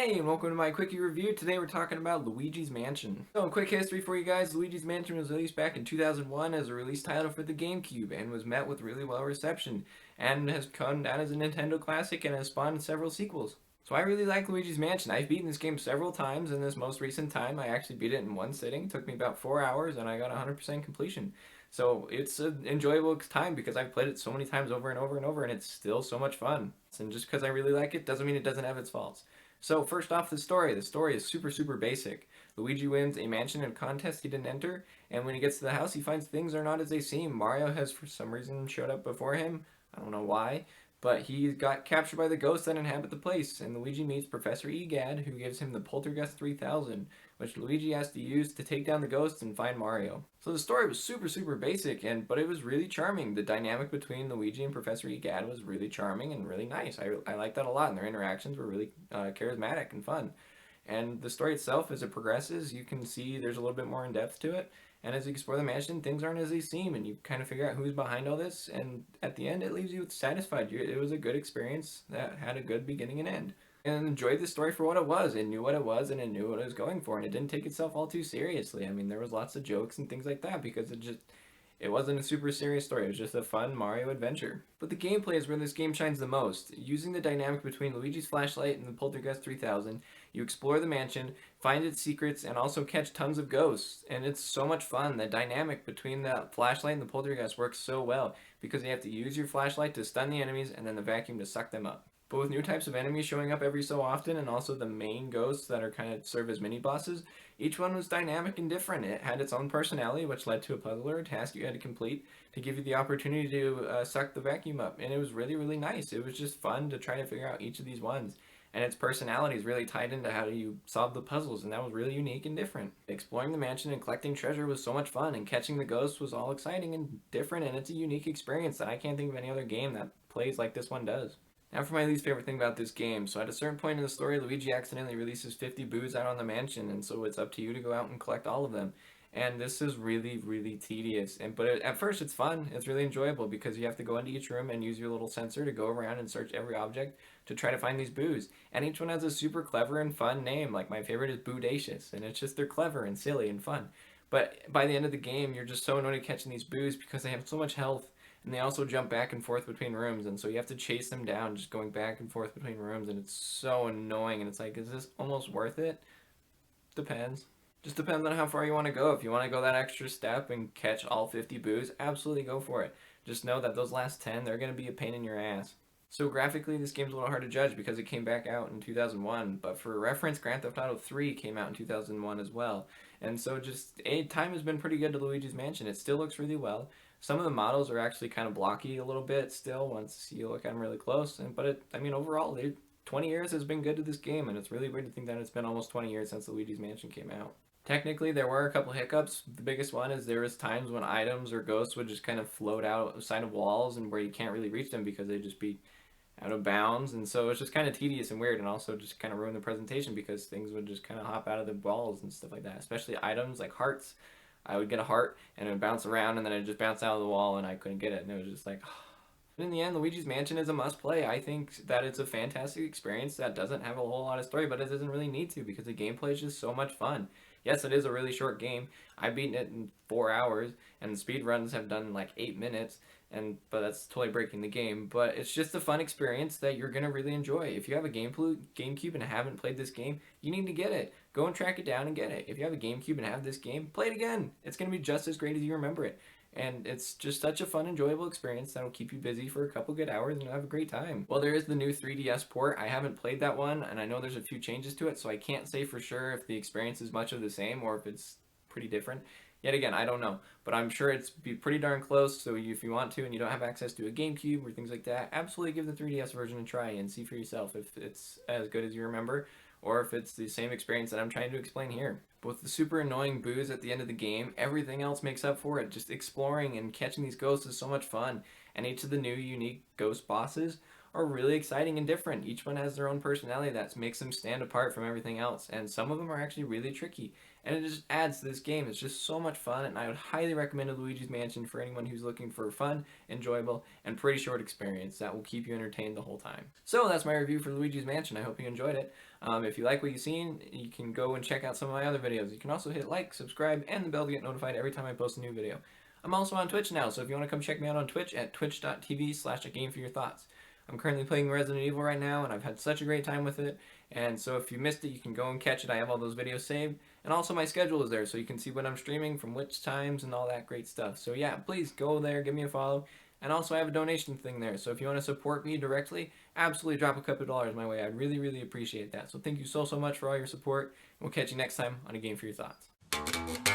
Hey, and welcome to my Quickie review. Today we're talking about Luigi's Mansion. So, quick history for you guys. Luigi's Mansion was released back in 2001 as a release title for the GameCube and was met with really well reception and has come down as a Nintendo classic and has spawned several sequels. So I really like Luigi's Mansion. I've beaten this game several times. In this most recent time, I actually beat it in one sitting. It took me about 4 hours and I got 100% completion. So it's an enjoyable time because I've played it so many times over and over and over and it's still so much fun. And just because I really like it doesn't mean it doesn't have its faults. So first off, the story. The story is super basic. Luigi wins a mansion in a contest he didn't enter, and when he gets to the house, he finds things are not as they seem. Mario has, for some reason, showed up before him. I don't know why, but he got captured by the ghosts that inhabit the place, and Luigi meets Professor Egad, who gives him the Poltergust 3000, which Luigi has to use to take down the ghosts and find Mario. So the story was super basic, but it was really charming. The dynamic between Luigi and Professor Egad was really charming and really nice. I liked that a lot, and their interactions were really charismatic and fun. And the story itself, as it progresses, you can see there's a little bit more in depth to it. And as you explore the mansion, things aren't as they seem, and you kind of figure out who's behind all this. And at the end, it leaves you satisfied. It was a good experience that had a good beginning and end. And enjoyed the story for what it was. It knew what it was, and it knew what it was going for, and it didn't take itself all too seriously. I mean, there was lots of jokes and things like that because it wasn't a super serious story. It was just a fun Mario adventure. But the gameplay is where this game shines the most. Using the dynamic between Luigi's flashlight and the Poltergust 3000, you explore the mansion, find its secrets, and also catch tons of ghosts. And it's so much fun. The dynamic between the flashlight and the Poltergust works so well because you have to use your flashlight to stun the enemies and then the vacuum to suck them up. But with new types of enemies showing up every so often, and also the main ghosts that are kind of serve as mini bosses, each one was dynamic and different. It had its own personality, which led to a puzzle or a task you had to complete to give you the opportunity to suck the vacuum up. And it was really nice. It was just fun to try to figure out each of these ones. And its personality is really tied into how you solve the puzzles, and that was really unique and different. Exploring the mansion and collecting treasure was so much fun, and catching the ghosts was all exciting and different, and it's a unique experience that I can't think of any other game that plays like this one does. Now for my least favorite thing about this game. So at a certain point in the story, Luigi accidentally releases 50 boos out on the mansion, and so it's up to you to go out and collect all of them. And this is really tedious. At first it's fun. It's really enjoyable because you have to go into each room and use your little sensor to go around and search every object to try to find these boos. And each one has a super clever and fun name. Like my favorite is Boodacious, and it's just they're clever and silly and fun. But by the end of the game, you're just so annoyed at catching these boos because they have so much health, and they also jump back and forth between rooms, and so you have to chase them down just going back and forth between rooms, and it's so annoying. And it's like, is this almost worth it? Depends. Just depends on how far you want to go. If you want to go that extra step and catch all 50 boos, absolutely go for it. Just know that those last 10, they're going to be a pain in your ass. So graphically, this game's a little hard to judge because it came back out in 2001, but for reference, Grand Theft Auto 3 came out in 2001 as well. And so time has been pretty good to Luigi's Mansion. It still looks really well. Some of the models are actually kind of blocky a little bit still once you look at them really close. I mean, overall, 20 years has been good to this game, and it's really weird to think that it's been almost 20 years since Luigi's Mansion came out. Technically, there were a couple hiccups. The biggest one is there was times when items or ghosts would just kind of float outside of walls and where you can't really reach them because they'd just be out of bounds, and so it's just kind of tedious and weird, and also just kind of ruin the presentation because things would just kind of hop out of the walls and stuff like that, especially items like hearts. I would get a heart and it would bounce around and then it just bounce out of the wall and I couldn't get it, and it was just like but in the end, Luigi's Mansion is a must play. I think that it's a fantastic experience that doesn't have a whole lot of story, but it doesn't really need to because the gameplay is just so much fun. Yes, it is a really short game. I've beaten it in 4 hours, and the speed runs have done like 8 minutes, but that's totally breaking the game. But it's just a fun experience that you're gonna really enjoy. If you have a GameCube and haven't played this game, you need to get it. Go and track it down and get it. If you have a GameCube and have this game, play it again. It's gonna be just as great as you remember it. And it's just such a fun, enjoyable experience that'll keep you busy for a couple good hours and you'll have a great time. Well, there is the new 3DS port. I haven't played that one, and I know there's a few changes to it, so I can't say for sure if the experience is much of the same or if it's pretty different. Yet again, I don't know, but I'm sure it's be pretty darn close, so if you want to and you don't have access to a GameCube or things like that, absolutely give the 3DS version a try and see for yourself if it's as good as you remember or if it's the same experience that I'm trying to explain here. But with the super annoying boos at the end of the game, everything else makes up for it. Just exploring and catching these ghosts is so much fun, and each of the new unique ghost bosses are really exciting and different. Each one has their own personality that makes them stand apart from everything else, and some of them are actually really tricky. and it just adds to this game. It's just so much fun, and I would highly recommend Luigi's Mansion for anyone who's looking for a fun, enjoyable, and pretty short experience that will keep you entertained the whole time. So that's my review for Luigi's Mansion. I hope you enjoyed it. If you like what you've seen, you can go and check out some of my other videos. You can also hit like, subscribe, and the bell to get notified every time I post a new video. I'm also on Twitch now, so if you want to come check me out on Twitch at twitch.tv/agameforyourthoughts. I'm currently playing Resident Evil right now, and I've had such a great time with it. And so if you missed it, you can go and catch it. I have all those videos saved. And also my schedule is there, so you can see when I'm streaming, from which times, and all that great stuff. So yeah, please go there, give me a follow. And also I have a donation thing there, so if you want to support me directly, absolutely drop a couple of dollars my way. I'd really, really appreciate that. So thank you so much for all your support. We'll catch you next time on A Game for Your Thoughts.